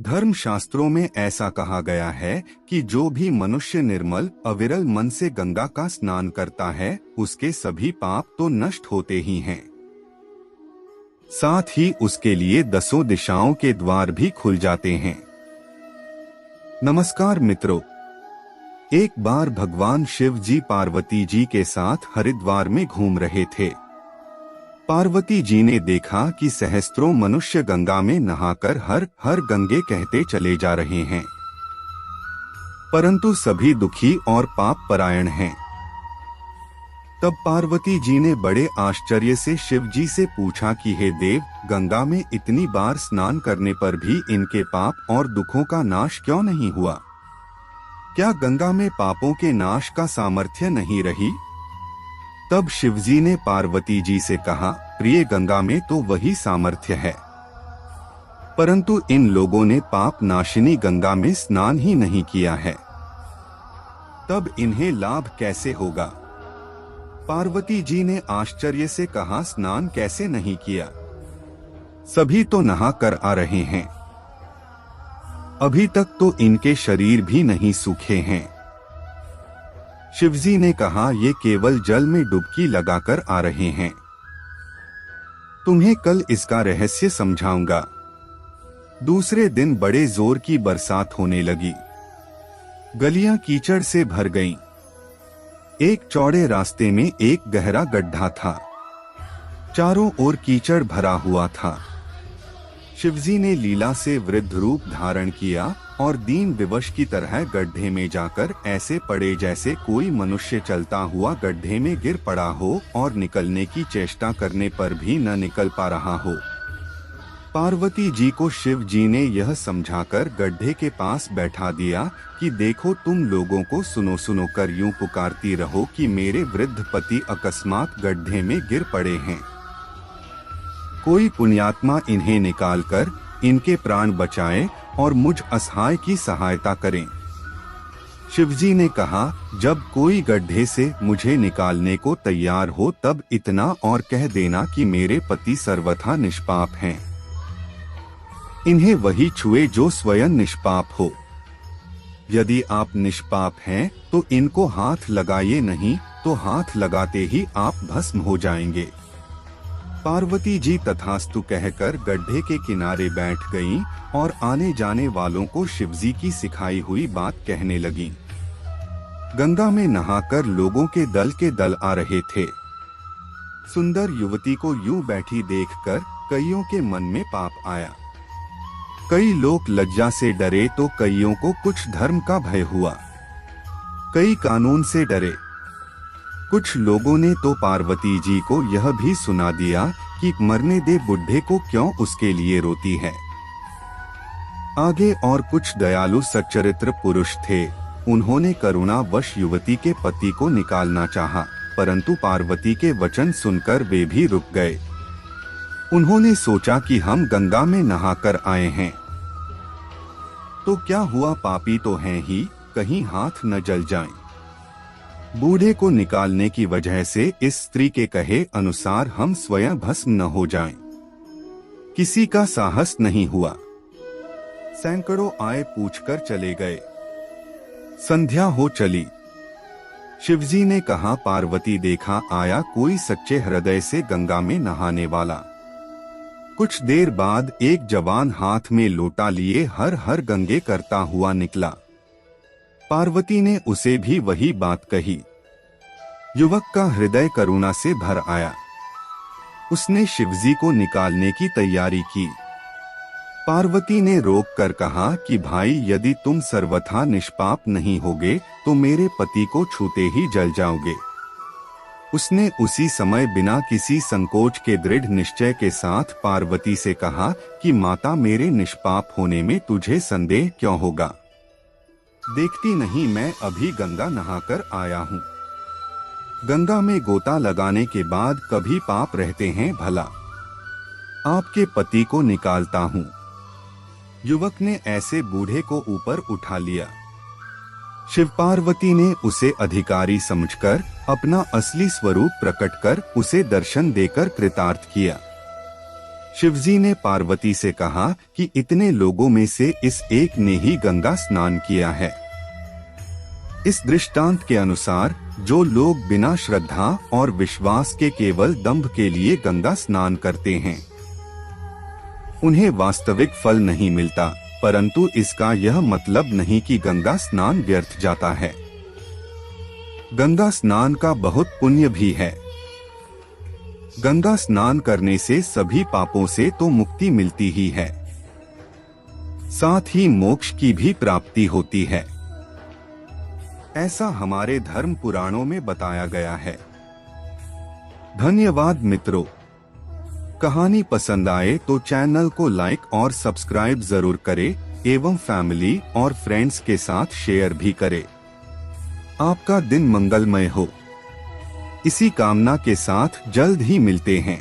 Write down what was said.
धर्म शास्त्रों में ऐसा कहा गया है कि जो भी मनुष्य निर्मल अविरल मन से गंगा का स्नान करता है उसके सभी पाप तो नष्ट होते ही हैं। साथ ही उसके लिए 10 दिशाओं के द्वार भी खुल जाते हैं। नमस्कार मित्रों, एक बार भगवान शिव जी पार्वती जी के साथ हरिद्वार में घूम रहे थे। पार्वती जी ने देखा कि सहस्त्रों मनुष्य गंगा में नहाकर हर हर गंगे कहते चले जा रहे हैं, परंतु सभी दुखी और पाप परायण हैं। तब पार्वती जी ने बड़े आश्चर्य से शिव जी से पूछा कि हे देव, गंगा में इतनी बार स्नान करने पर भी इनके पाप और दुखों का नाश क्यों नहीं हुआ? क्या गंगा में पापों के नाश का सामर्थ्य नहीं रही? तब शिवजी ने पार्वती जी से कहा, प्रिय, गंगा में तो वही सामर्थ्य है, परंतु इन लोगों ने पाप नाशिनी गंगा में स्नान ही नहीं किया है, तब इन्हें लाभ कैसे होगा? पार्वती जी ने आश्चर्य से कहा, स्नान कैसे नहीं किया? सभी तो नहा कर आ रहे हैं, अभी तक तो इनके शरीर भी नहीं सूखे हैं। शिवजी ने कहा, ये केवल जल में डुबकी लगाकर आ रहे हैं, तुम्हें कल इसका रहस्य समझाऊंगा। दूसरे दिन बड़े जोर की बरसात होने लगी, गलियां कीचड़ से भर गईं। एक चौड़े रास्ते में एक गहरा गड्ढा था, चारों ओर कीचड़ भरा हुआ था। शिवजी ने लीला से वृद्ध रूप धारण किया और दीन विवश की तरह गड्ढे में जाकर ऐसे पड़े जैसे कोई मनुष्य चलता हुआ गड्ढे में गिर पड़ा हो और निकलने की चेष्टा करने पर भी न निकल पा रहा हो। पार्वती जी को शिव जी ने यह समझाकर गड्ढे के पास बैठा दिया कि देखो, तुम लोगों को सुनो सुनो कर यूं पुकारती रहो कि मेरे वृद्ध पति अकस्मात गड्ढे में गिर पड़े हैं, कोई पुण्यात्मा इन्हें निकालकर इनके प्राण बचाए और मुझ असहाय की सहायता करें। शिवजी ने कहा, जब कोई गड्ढे से मुझे निकालने को तैयार हो तब इतना और कह देना कि मेरे पति सर्वथा निष्पाप हैं, इन्हें वही छुए जो स्वयं निष्पाप हो। यदि आप निष्पाप हैं तो इनको हाथ लगाइए, नहीं तो हाथ लगाते ही आप भस्म हो जाएंगे। पार्वती जी तथास्तु कहकर गड्ढे के किनारे बैठ गईं और आने जाने वालों को शिवजी की सिखाई हुई बात कहने लगीं। गंगा में नहाकर लोगों के दल आ रहे थे। सुंदर युवती को यूं बैठी देखकर कईयों के मन में पाप आया। कई लोग लज्जा से डरे तो कईयों को कुछ धर्म का भय हुआ, कई कानून से डरे। कुछ लोगों ने तो पार्वती जी को यह भी सुना दिया कि मरने दे बुढ़े को, क्यों उसके लिए रोती है। आगे और कुछ दयालु सच्चरित्र पुरुष थे, उन्होंने करुणावश युवती के पति को निकालना चाहा, परंतु पार्वती के वचन सुनकर वे भी रुक गए। उन्होंने सोचा कि हम गंगा में नहाकर आए हैं तो क्या हुआ, पापी तो हैं ही, कहीं हाथ न जल जाएं। बूढ़े को निकालने की वजह से इस स्त्री के कहे अनुसार हम स्वयं भस्म न हो जाएं। किसी का साहस नहीं हुआ। सैकड़ों आए पूछकर चले गए। संध्या हो चली। शिवजी ने कहा, पार्वती देखा आया कोई सच्चे हृदय से गंगा में नहाने वाला। कुछ देर बाद एक जवान हाथ में लोटा लिए हर हर गंगे करता हुआ निकला। पार्वती ने उसे भी वही बात कही। युवक का हृदय करुणा से भर आया। उसने शिवजी को निकालने की तैयारी की। पार्वती ने रोक कर कहा कि भाई, यदि तुम सर्वथा निष्पाप नहीं होगे तो मेरे पति को छूते ही जल जाओगे। उसने उसी समय बिना किसी संकोच के दृढ़ निश्चय के साथ पार्वती से कहा कि माता, मेरे निष्पाप होने में तुझे संदेह क्यों होगा? देखती नहीं, मैं अभी गंगा नहाकर आया हूँ। गंगा में गोता लगाने के बाद कभी पाप रहते हैं भला? आपके पति को निकालता हूँ। युवक ने ऐसे बूढ़े को ऊपर उठा लिया। शिव पार्वती ने उसे अधिकारी समझकर अपना असली स्वरूप प्रकट कर उसे दर्शन देकर कृतार्थ किया। शिवजी ने पार्वती से कहा कि इतने लोगों में से इस एक ने ही गंगा स्नान किया है। इस दृष्टांत के अनुसार जो लोग बिना श्रद्धा और विश्वास के केवल दंभ के लिए गंगा स्नान करते हैं, उन्हें वास्तविक फल नहीं मिलता, परंतु इसका यह मतलब नहीं कि गंगा स्नान व्यर्थ जाता है। गंगा स्नान का बहुत पुण्य भी है। गंगा स्नान करने से सभी पापों से तो मुक्ति मिलती ही है, साथ ही मोक्ष की भी प्राप्ति होती है। ऐसा हमारे धर्म पुराणों में बताया गया है। धन्यवाद मित्रों। कहानी पसंद आए तो चैनल को लाइक और सब्सक्राइब जरूर करें एवं फैमिली और फ्रेंड्स के साथ शेयर भी करें। आपका दिन मंगलमय हो, इसी कामना के साथ जल्द ही मिलते हैं।